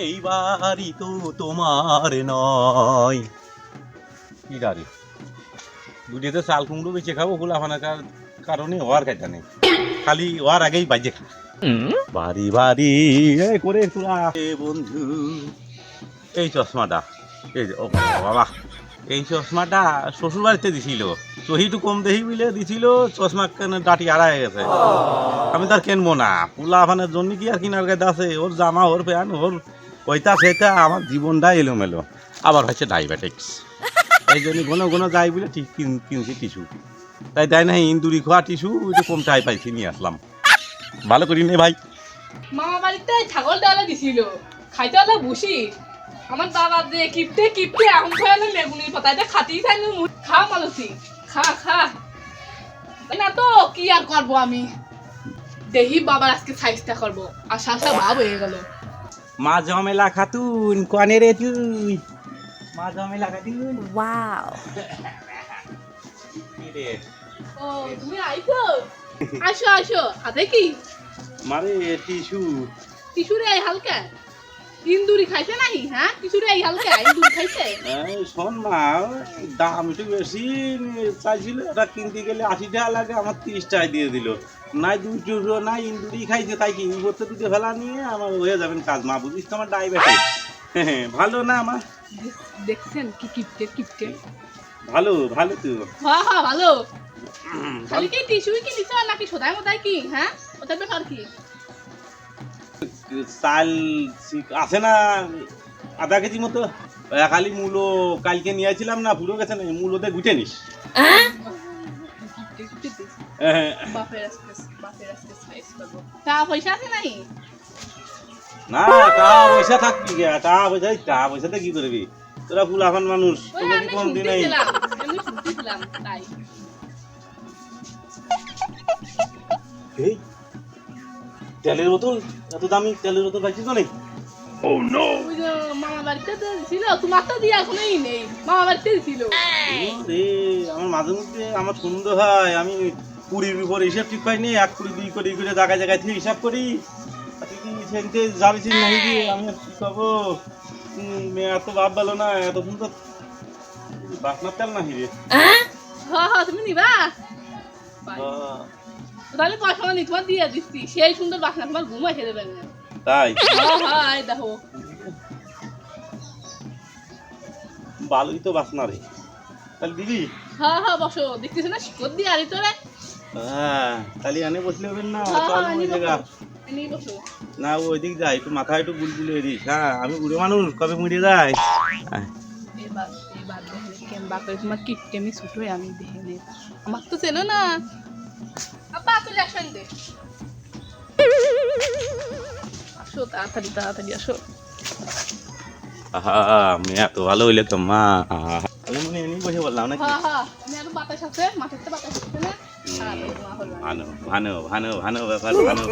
এই বাড়ি তো তোমার নয়। কি ডারে দুটিতে চাল কুমড়ো বেঁচে খাবো গোলাফানার কারণে ওয়ার খাইতে নেই, খালি ওয়ার আগেই বাজে খা বাড়ি বাড়ি করে তোরা বন্ধু। এই চশমাটা এই যে, ও বাবা, এই চশমাটা শ্বশুর বাড়িতে দিছিল, চহিটু কম দেখি বুঝলে দিছিল, চশমা কেন ডাটি আড়াই গেছে। আমি তার কিনবো না, পোলাফানের জন্য কি আর কিনার গাইতে আছে, ওর জামা ওর প্যান্ট ওর ওইটা সেটা, আমার জীবনটা এলোমেলো। আবার হচ্ছে ডায়াবেটিক্স, এই জন্য ঘন ঘন যাই বলে ঠিক কিনছি টিস্যু, তাই তাই না ইন্দুরি খোয়া টিস্যু একটু কম টাই পাইছি নিয়ে আসলাম। ভালো করি নে ভাই। মামা বাড়িতে ছাগল ডালা দিছিল, খাইতে হলে বসি আমার দাদা দিয়ে কিপটে কিপটে এখন খাইলে লেগুনির পাতা এটা খাতেই চাই না। খা মালসি খা খা না তো কি আর করবো, আমি দেহি বাবার আজকে সাইজটা করবো, আর শাসা ভাব হয়ে গেল। মা জমেলা খাতুন কনে রে তুই, মা জমেলা খাতুন। ওয়াও ও তুমি আইছো, আসো আসো। হাতে কি মারে টিস্যু, টিস্যু রে হালকা ইন্দুরি খাইছে নাহি? হ্যাঁ টিস্যু রে হালকা ইন্দুরি খাইছে। শোন না, দাম একটু বেশি চাইছিল, এটা কিনতে গেলে 80 টাকা লাগে, আমার 30 টাকা দিয়ে দিল। নাই দুটো নাই ইন্দুরি খাইছে, তাই কি করতে দিতে ফেলা নিয়ে আমার হয়ে যাবেন কাজ। মা বুঝিস তো আমার ডায়াবেটিস, ভালো না আমার। দেখছেন কি কিপটে কিপটে। ভালো ভালো তো, হ্যাঁ হ্যাঁ ভালো। খালি কি টিস্যুই কি দিছ নাকি সদাই মদাই কি? হ্যাঁ ওটার ব্যাপার কি? চাল আছে না আধা কেজি মতো, খালি মূলো কালকে নিয়েছিলাম না, পুরো গেছে না, মূলোতে গুটে নিস। টাকা পয়সা আছে নাই? না টাকা পয়সা থাকবি, টাকা পয়সাতে কি করবি তোরা, ফুলাফান মানুষ, তোকে কি কম দিন নাই। তাই এই তেলের বোতল, এত দামি তেলের বোতল পাইছিস তো নেই? ওই যে মামা বাড়িতে ছিল, তোমার তো দিয়ে এখনই নেই, মামা বাড়িতে ছিল। রে আমার মাঝে মধ্যে আমার সন্দেহ হয়, আমি কুড়ির উপর হিসাব ঠিক পাইনি, 1 কুড়ি 2 কুড়ি করে জায়গায় জায়গায় থেকে হিসাব করি। তুই কি সেনতে যাবি নাই কি? আমি কি করবো, মেয়ে এত ভাব ভালো না, এত সুন্দর বাসনার তেল নাহি রে। হ্যাঁ হ্যাঁ তুমি নিবা, তাহলে পয়সা নি তোমার দিয়ে দিচ্ছি, সেই সুন্দর বাসনা তোমার ঘুম এসে দেবে না। তাই হ্যাঁ দেখো ভালোই তো বাসনা রে, তাহলে দিবি? হ্যাঁ হ্যাঁ বসো, দেখতেছ না শিকড় দিয়ে আরি তোরে। হ্যাঁ তাহলে এনে বসলে হবেন না, চল ওই জায়গা না, ওই দিক যাই, একটু মাথা একটু বুলবুলে দিস। হ্যাঁ আমি বুড়ো মানুষ, কবে মুড়ে যায়। তোমার কিটকেমি ছোট আমি দেখে নেই, আমার তো চেনো না। আব্বা চলে আসেন দে, আসো তাড়াতাড়ি তাড়াতাড়ি আসো। আমি এত ভালো হইলে তো মা, তাহলে মনে এমনি বসে বললাম নাকি? হ্যাঁ হ্যাঁ আমি আরো বাতাস আছে, মাঠের তো বাতাস আছে না। ভানো ভানো ভানো ভানো ব্যাপার, ভানো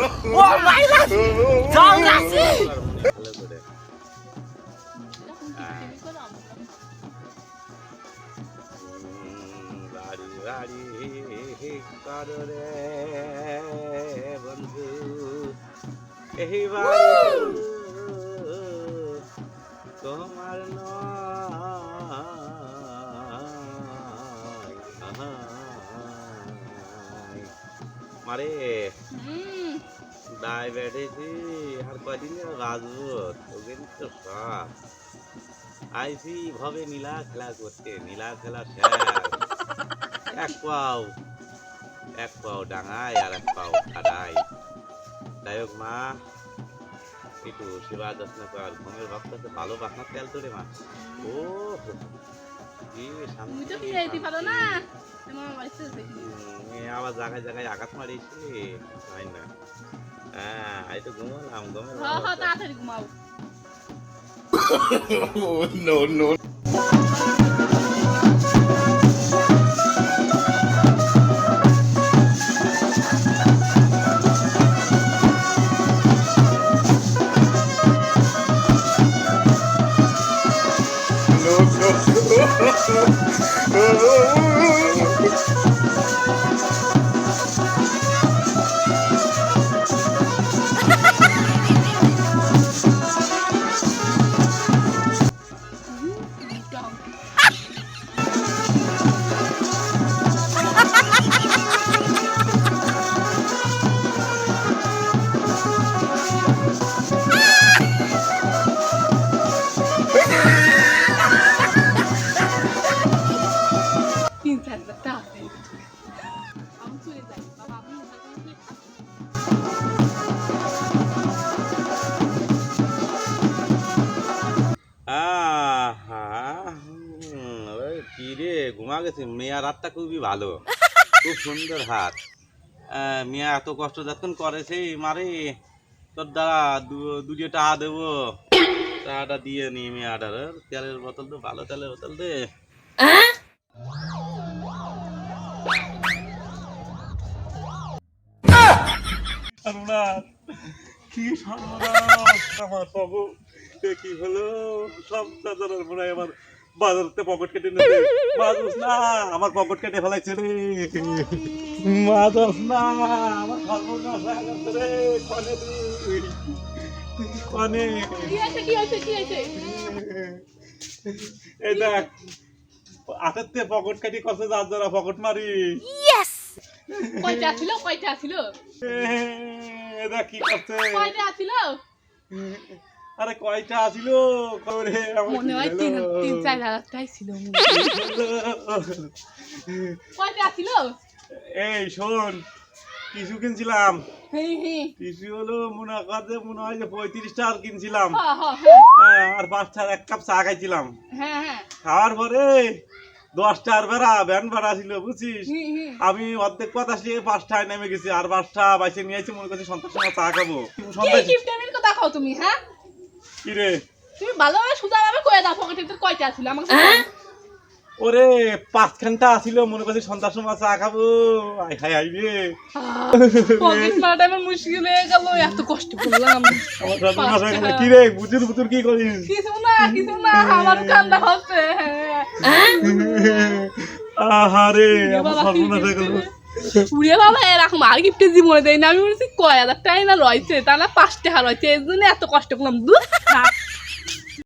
বন্ধু এই বাড়ি তোমার মারে ডায়াবেটিস আর কদিন বাঁচবো, তোদের তো সব আইসি ভাবে নীলা খেলা করতে, নীলা খেলা শেষ, এক পাও ডাঙায় আর 1 পাও খাড়াই। যাই হোক মা, একটু সেবা যত্ন কর, ঘুমের ভক্ত ভালো বাসনার তেল তোরে মা। ও আবার জায়গায় জায়গায় আঘাত মারিয়েছি, হয় না? হ্যাঁ এই তো ঘুমালাম, তাড়াতাড়ি ঘুমাও। No, no. হাজারটা আছে আমি চলে যাই বাবা আপনি আহা, ওই কি রে ঘুমা গেছে। মেয়া রাতটা খুবই ভালো, খুব সুন্দর হাত। মিয়া এত কষ্ট যখন করে সেই মারে তোর দ্বারা দুটো টাকা দেবো, টাকাটা দিয়ে নি মেয়াটার। তেলের বোতল তো ভালো, তেলের বোতল দে। কি সর্বনাশ আমার বাবু, কি হলো? সব চাচার মনে হয় আমার বাজারতে পকেট কেটে নেবে। মাদুস না, আমার পকেট কেটে ফেলাইছে রে। মাদুস না, আমার সর্বনাশ হয়ে গেছে রে। কনে তুই, কনে? কি হয়েছে এই দেখ, হাতের পকেট কাটি করছে, যার যারা পকেট মারি। কয়টা ছিল দেখ কি করছে। কয়টা ছিল আরে কয়টা ছিল মনে হয় 3-4 হাজারটাই ছিল কয়টা ছিল। এই শোন, টিসু কিনছিলাম। হ্যাঁ টিসু হলো মনে হয় যে 35 টাকার কিনছিলাম। আর 5 টাকার 1 কাপ চা খাইছিলাম। হ্যাঁ খাওয়ার পরে 10 টাকার ভাড়া, ভ্যান ভাড়া ছিল বুঝছিস। আমি অর্ধেক কথা দিয়ে 5 টাকায় নেমে গেছি, আর 5 টাকা বাইসে নিয়ে আসছি। মনে করছি সন্তান সময় চা খাবো। কথা খাও তুমি। হ্যাঁ কি রে, তুমি ভালোভাবে সুদাভাবে কয়ে দাও পকেটে তোর কয়টা ছিল আমাকে। ওরে 5 ঘন্টা ছিল, মনে করছি সন্ধ্যার সময় চা খাবো। আই হাই হাই রে, পকেট মারাটা আমার মুশকিল হয়ে গেল, এত কষ্ট করলাম। আমার সর্বনাশ হয়ে গেল। কি রে বুঝুর বুতুর কি করিস? কিছু না আমার কান্না হচ্ছে। আহারে আমার সর্বনাশ হয়ে গেল। উড়ে বাবা এরকম আর গিফটের জীবনে দেয় না। আমি বলছি কয় হাজার টাকা না রয়েছে, তা না 5 টাকা রয়েছে, এই জন্য এত কষ্ট করলাম।